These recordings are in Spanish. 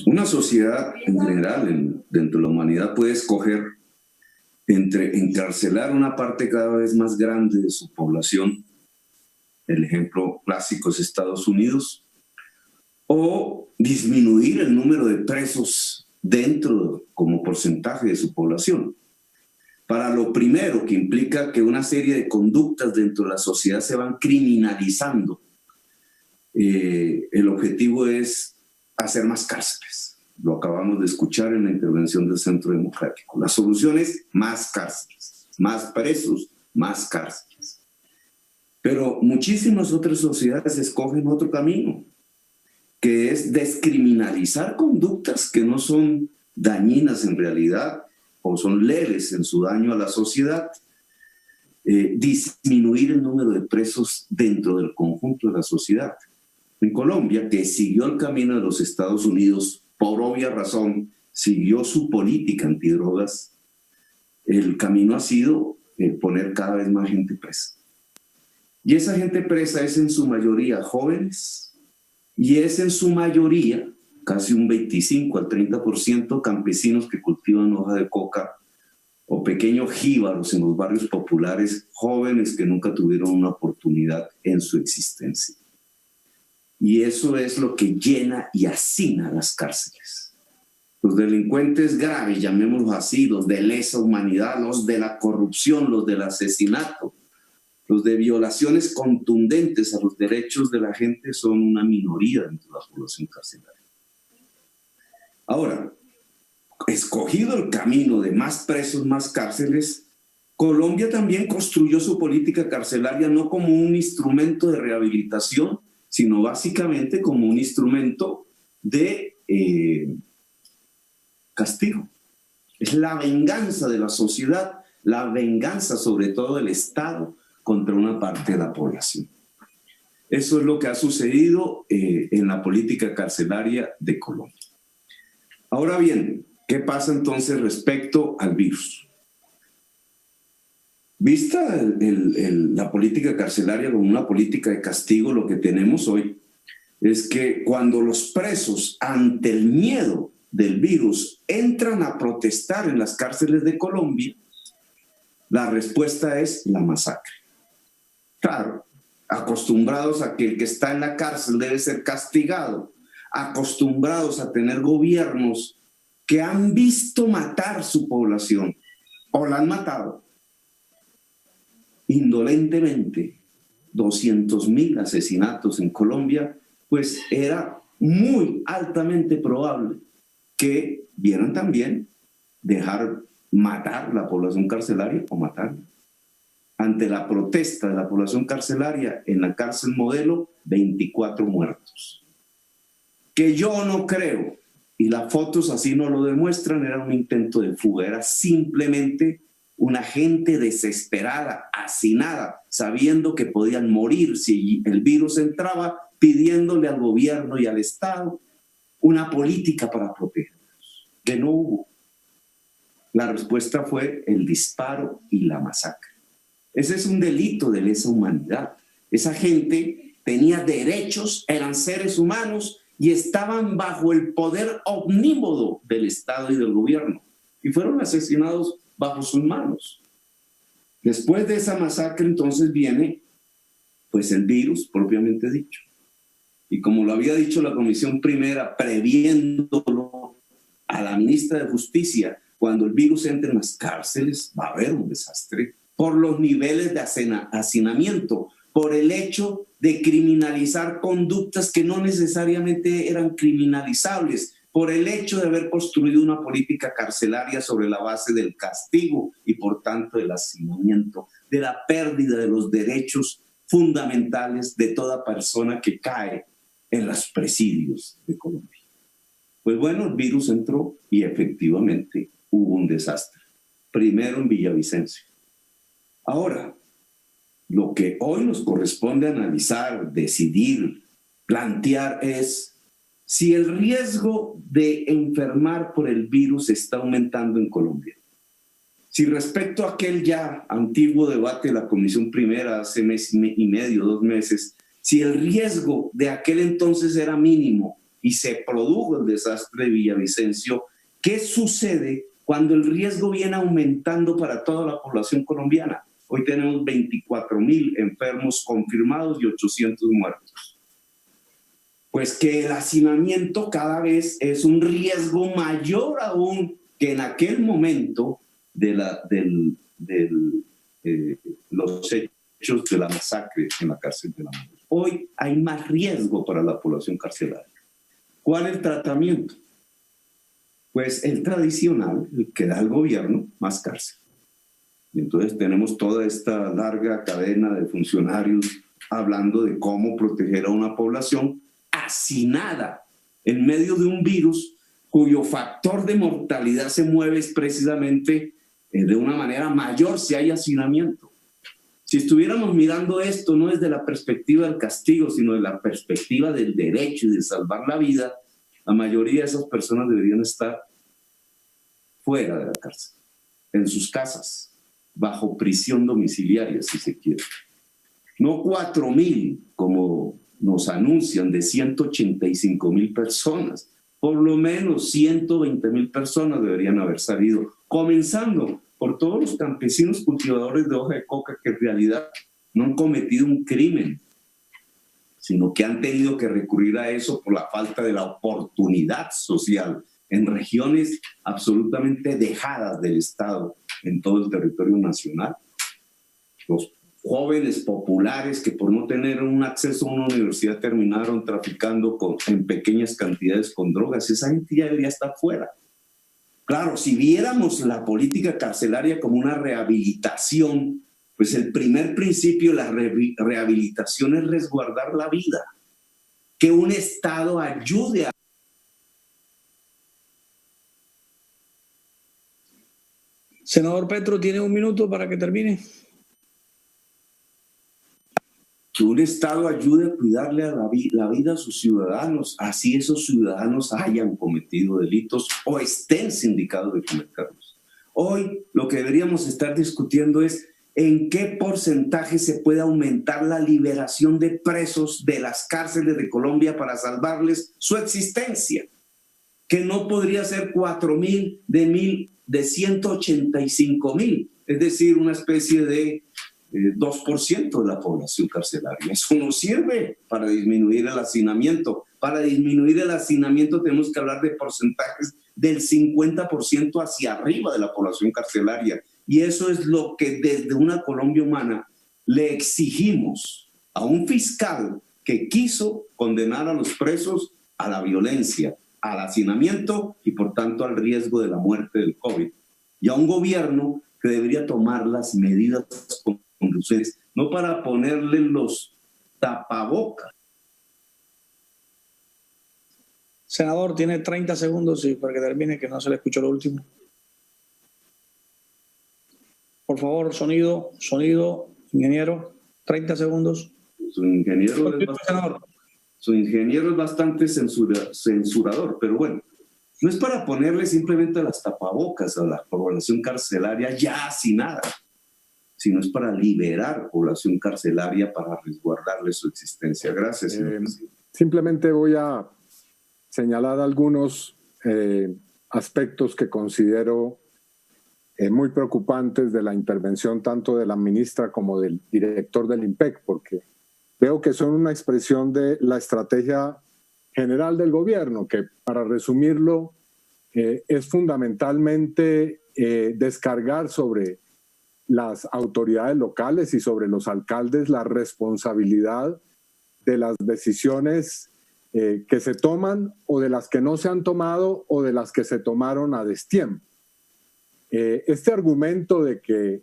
Una sociedad en general, dentro de la humanidad, puede escoger entre encarcelar una parte cada vez más grande de su población, el ejemplo clásico es Estados Unidos, o disminuir el número de presos dentro como porcentaje de su población. Para lo primero, que implica que una serie de conductas dentro de la sociedad se van criminalizando, el objetivo es hacer más cárceles. Lo acabamos de escuchar en la intervención del Centro Democrático. La solución es más cárceles, más presos, más cárceles. Pero muchísimas otras sociedades escogen otro camino, que es descriminalizar conductas que no son dañinas en realidad o son leves en su daño a la sociedad, disminuir el número de presos dentro del conjunto de la sociedad. En Colombia, que siguió el camino de los Estados Unidos, por obvia razón, siguió su política antidrogas, el camino ha sido poner cada vez más gente presa. Y esa gente presa es en su mayoría jóvenes y es en su mayoría, casi un 25 al 30%, campesinos que cultivan hoja de coca o pequeños jíbaros en los barrios populares, jóvenes que nunca tuvieron una oportunidad en su existencia. Y eso es lo que llena y hacina las cárceles. Los delincuentes graves, llamémoslos así, los de lesa humanidad, los de la corrupción, los del asesinato, los de violaciones contundentes a los derechos de la gente son una minoría dentro de la población carcelaria. Ahora, escogido el camino de más presos, más cárceles, Colombia también construyó su política carcelaria no como un instrumento de rehabilitación, sino básicamente como un instrumento de castigo. Es la venganza de la sociedad, la venganza sobre todo del Estado contra una parte de la población. Eso es lo que ha sucedido en la política carcelaria de Colombia. Ahora bien, ¿qué pasa entonces respecto al virus? Vista la política carcelaria como una política de castigo, lo que tenemos hoy es que cuando los presos, ante el miedo del virus, entran a protestar en las cárceles de Colombia, la respuesta es la masacre. Claro, acostumbrados a que el que está en la cárcel debe ser castigado, acostumbrados a tener gobiernos que han visto matar su población o la han matado indolentemente, 200.000 asesinatos en Colombia, pues era muy altamente probable que vieran también dejar matar la población carcelaria o matarla. Ante la protesta de la población carcelaria en la cárcel Modelo, 24 muertos. Que yo no creo, y las fotos así no lo demuestran, era un intento de fuga, era simplemente una gente desesperada, hacinada, sabiendo que podían morir si el virus entraba, pidiéndole al gobierno y al Estado una política para protegerlos, que no hubo. La respuesta fue el disparo y la masacre. Ese es un delito de lesa humanidad. Esa gente tenía derechos, eran seres humanos y estaban bajo el poder omnímodo del Estado y del gobierno. Y fueron asesinados bajo sus manos. Después de esa masacre, entonces viene pues el virus propiamente dicho. Y como lo había dicho la Comisión Primera, previéndolo a la ministra de Justicia, cuando el virus entre en las cárceles va a haber un desastre por los niveles de hacinamiento, por el hecho de criminalizar conductas que no necesariamente eran criminalizables, por el hecho de haber construido una política carcelaria sobre la base del castigo y por tanto del hacinamiento, de la pérdida de los derechos fundamentales de toda persona que cae en los presidios de Colombia. Pues bueno, el virus entró y efectivamente hubo un desastre. Primero en Villavicencio. Ahora, lo que hoy nos corresponde analizar, decidir, plantear es si el riesgo de enfermar por el virus está aumentando en Colombia. Si respecto a aquel ya antiguo debate de la Comisión Primera hace mes y medio, 2 meses, Si el riesgo de aquel entonces era mínimo y se produjo el desastre de Villavicencio, ¿qué sucede cuando el riesgo viene aumentando para toda la población colombiana? Hoy tenemos 24.000 enfermos confirmados y 800 muertos. Pues que el hacinamiento cada vez es un riesgo mayor aún que en aquel momento de los hechos de la masacre en la cárcel de La Mujer. Hoy hay más riesgo para la población carcelaria. ¿Cuál es el tratamiento? Pues el tradicional, el que da el gobierno, más cárcel. Y entonces tenemos toda esta larga cadena de funcionarios hablando de cómo proteger a una población hacinada en medio de un virus cuyo factor de mortalidad se mueve es precisamente de una manera mayor si hay hacinamiento. Si estuviéramos mirando esto no desde la perspectiva del castigo, sino de la perspectiva del derecho y de salvar la vida, la mayoría de esas personas deberían estar fuera de la cárcel, en sus casas, bajo prisión domiciliaria, si se quiere. No 4.000, como nos anuncian, de 185.000 personas. Por lo menos 120.000 personas deberían haber salido, comenzando por todos los campesinos cultivadores de hoja de coca que en realidad no han cometido un crimen, sino que han tenido que recurrir a eso por la falta de la oportunidad social en regiones absolutamente dejadas del Estado en todo el territorio nacional. Los jóvenes populares que por no tener un acceso a una universidad terminaron traficando en pequeñas cantidades con drogas, esa gente ya debería estar fuera. Claro, si viéramos la política carcelaria como una rehabilitación, pues el primer principio de la rehabilitación es resguardar la vida, que un Estado ayude a... Senador Petro, tiene un minuto para que termine. Que un Estado ayude a cuidarle a la vida a sus ciudadanos, así esos ciudadanos hayan cometido delitos o estén sindicados de cometerlos. Hoy lo que deberíamos estar discutiendo es en qué porcentaje se puede aumentar la liberación de presos de las cárceles de Colombia para salvarles su existencia, que no podría ser 4.000 de 185.000, es decir, una especie de 2% de la población carcelaria. Eso no sirve para disminuir el hacinamiento. Para disminuir el hacinamiento tenemos que hablar de porcentajes del 50% hacia arriba de la población carcelaria. Y eso es lo que desde una Colombia Humana le exigimos a un fiscal que quiso condenar a los presos a la violencia, al hacinamiento y por tanto al riesgo de la muerte del COVID. Y a un gobierno que debería tomar las medidas conducentes, no para ponerle los tapabocas. Senador, tiene 30 segundos para que termine, que no se le escuchó lo último. Por favor, sonido, ingeniero, 30 segundos. Su ingeniero es bastante censurador, pero bueno, no es para ponerle simplemente las tapabocas a la población carcelaria ya hacinada, sino es para liberar población carcelaria para resguardarle su existencia. Gracias, señor presidente. Simplemente voy a señalar algunos aspectos que considero muy preocupantes de la intervención tanto de la ministra como del director del IMPEC, porque veo que son una expresión de la estrategia general del gobierno, que para resumirlo es fundamentalmente descargar sobre las autoridades locales y sobre los alcaldes la responsabilidad de las decisiones que se toman o de las que no se han tomado o de las que se tomaron a destiempo. Este argumento de que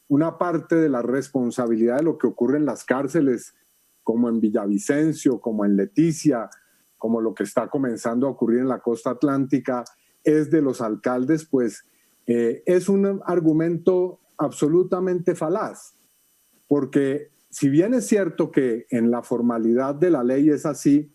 una parte de la responsabilidad de lo que ocurre en las cárceles, como en Villavicencio, como en Leticia, como lo que está comenzando a ocurrir en la costa atlántica, es de los alcaldes, pues es un argumento absolutamente falaz, porque si bien es cierto que en la formalidad de la ley es así,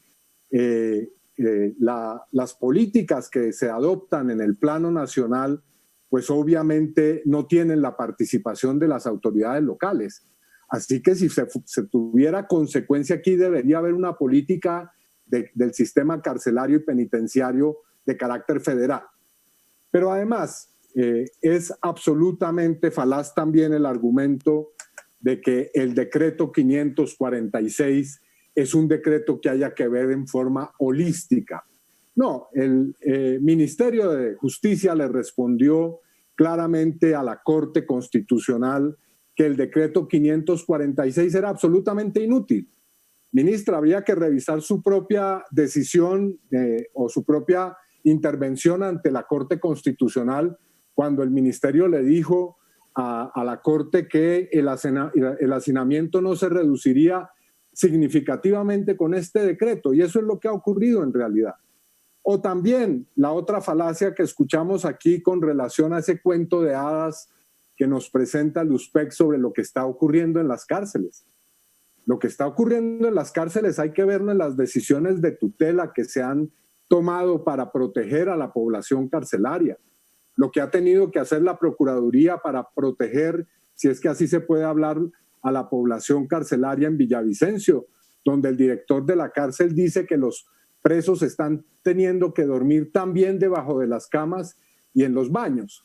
las políticas que se adoptan en el plano nacional, pues obviamente no tienen la participación de las autoridades locales. Así que si se tuviera consecuencia aquí, debería haber una política del sistema carcelario y penitenciario de carácter federal. Pero además, es absolutamente falaz también el argumento de que el decreto 546 es un decreto que haya que ver en forma holística. No, el Ministerio de Justicia le respondió claramente a la Corte Constitucional que el decreto 546 era absolutamente inútil. Ministra, habría que revisar su propia decisión o su propia intervención ante la Corte Constitucional cuando el Ministerio le dijo a la Corte que el hacinamiento no se reduciría significativamente con este decreto, y eso es lo que ha ocurrido en realidad. O también la otra falacia que escuchamos aquí con relación a ese cuento de hadas que nos presenta Luzpec sobre lo que está ocurriendo en las cárceles. Lo que está ocurriendo en las cárceles hay que verlo en las decisiones de tutela que se han tomado para proteger a la población carcelaria. Lo que ha tenido que hacer la Procuraduría para proteger, si es que así se puede hablar, a la población carcelaria en Villavicencio, donde el director de la cárcel dice que los presos están teniendo que dormir también debajo de las camas y en los baños.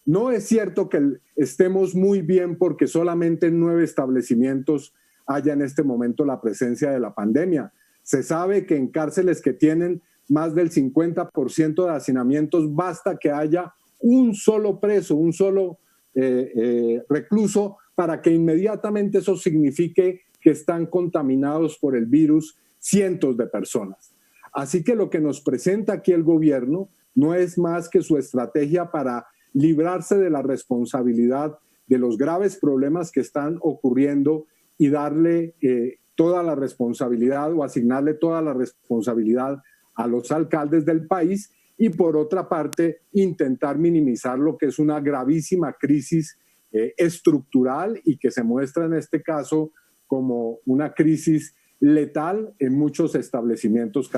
No es cierto que estemos muy bien porque solamente en 9 establecimientos haya en este momento la presencia de la pandemia. Se sabe que en cárceles que tienen más del 50% de hacinamientos basta que haya un solo preso, un solo recluso para que inmediatamente eso signifique que están contaminados por el virus cientos de personas. Así que lo que nos presenta aquí el gobierno no es más que su estrategia para librarse de la responsabilidad de los graves problemas que están ocurriendo y darle toda la responsabilidad o asignarle toda la responsabilidad a los alcaldes del país y por otra parte intentar minimizar lo que es una gravísima crisis estructural y que se muestra en este caso como una crisis letal en muchos establecimientos.